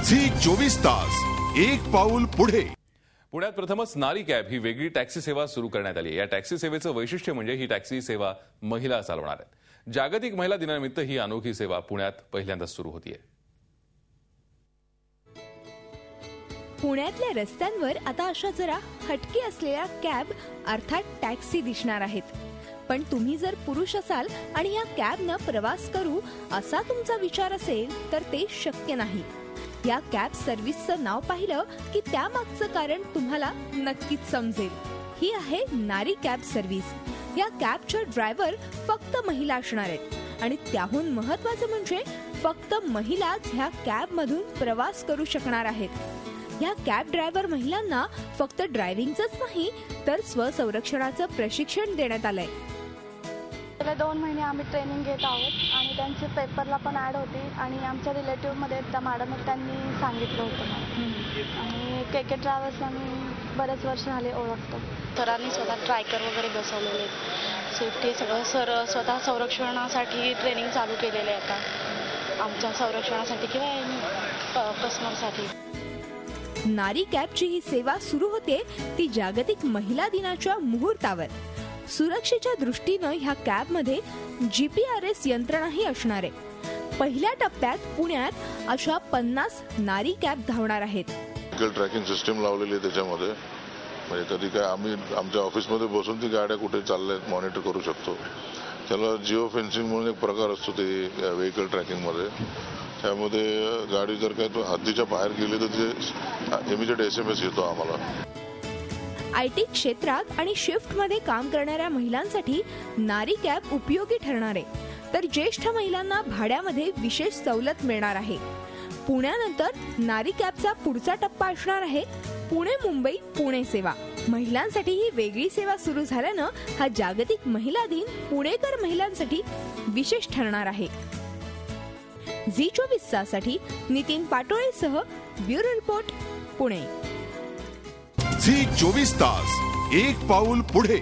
Zee 24 तास एक पाऊल पुढे। पुण्यात प्रथमच नारी कॅब ही वेगळी टॅक्सी सेवा सुरू करण्यात आली आहे। या टॅक्सी सेवेचं वैशिष्ट्य म्हणजे ही टॅक्सी सेवा महिला चालवणार आहेत। जागतिक महिला दिनानिमित्त ही अनोखी सेवा पुण्यात पहिल्यांदाच सुरू होतीये। पुण्यातल्या रस्त्यांवर आता अशा जरा हटके असलेल्या कॅब अर्थात टॅक्सी दिसणार आहेत। पण तुम्ही जर पुरुष असाल आणि या कॅबनं प्रवास करू असा तुमचा विचार असेल तर ते शक्य नाही। या कॅब सर्व्हिसचं नाव पाहिलं की त्यामागचं कारण तुम्हाला नक्कीच समजेल। ही आहे नारी कॅब सर्व्हिस। या कॅबचे ड्रायव्हर फक्त महिला असणार आहेत आणि त्याहून महत्त्वाचं म्हणजे फक्त महिलाच ह्या कॅब मधून प्रवास करू शकणार आहेत। या कॅब ड्रायव्हर महिलांना फक्त ड्रायव्हिंगचंच नाही तर स्वसंरक्षणाचं प्रशिक्षण देण्यात आलंय। गेले 2 महिने आम्ही ट्रेनिंग घेत आहोत आणि त्यांची पेपरला पण ॲड होती आणि आमच्या रिलेटिव्हमध्ये त्या मॅडम त्यांनी सांगितलं होतं आणि के ट्रॅव्हल्सला मी बरेच वर्ष झाले ओळखतो। सरांनी स्वतः ट्रायकर वगैरे बसवलेले सेफ्टी सगळं स्वतः संरक्षणासाठी ट्रेनिंग चालू केलेले आहे आता आमच्या संरक्षणासाठी किंवा कस्टमरसाठी। नारी कॅबची ही सेवा सुरू होते ती जागतिक महिला दिनाच्या मुहूर्तावर। सुरक्षेच्या दृष्टीनं ह्या कॅबमध्ये GPS यंत्रणाही असणार आहे। पहिल्या टप्प्यात पुण्यात अशा 50 नारी कॅब धावणार आहेत। ट्रॅकिंग सिस्टीम लावलेली आहे त्याच्यामध्ये, म्हणजे कधी काय आम्ही आमच्या ऑफिसमध्ये बसून ती गाड्या कुठे चालल्यात मॉनिटर करू शकतो। त्याला जिओ फेन्सिंग म्हणून एक प्रकार असतो ते व्हेकल ट्रॅकिंगमध्ये। त्यामध्ये गाडी जर काय हद्दीच्या बाहेर गेली तर ते इमिजिएट SMS येतो आम्हाला। IT क्षेत्रात आणि शिफ्टमध्ये काम करणाऱ्या महिलांसाठी नारी कॅब उपयोगी ठरणार आहे, तर ज्येष्ठ महिलांना भाड्यामध्ये विशेष सवलत मिळणार आहे। पुण्यानंतर नारी कॅबचा पुढचा टप्पा असणार आहे पुणे मुंबई पुणे सेवा। महिलांसाठी ही वेगळी सेवा सुरू झाल्यानं हा जागतिक महिला दिन पुणेकर महिलांसाठी विशेष ठरणार आहे। झी 24 तासाठी नितीन पाटोळेसह ब्युरो रिपोर्ट पुणे। झी 24 तास एक पाऊल पुढे।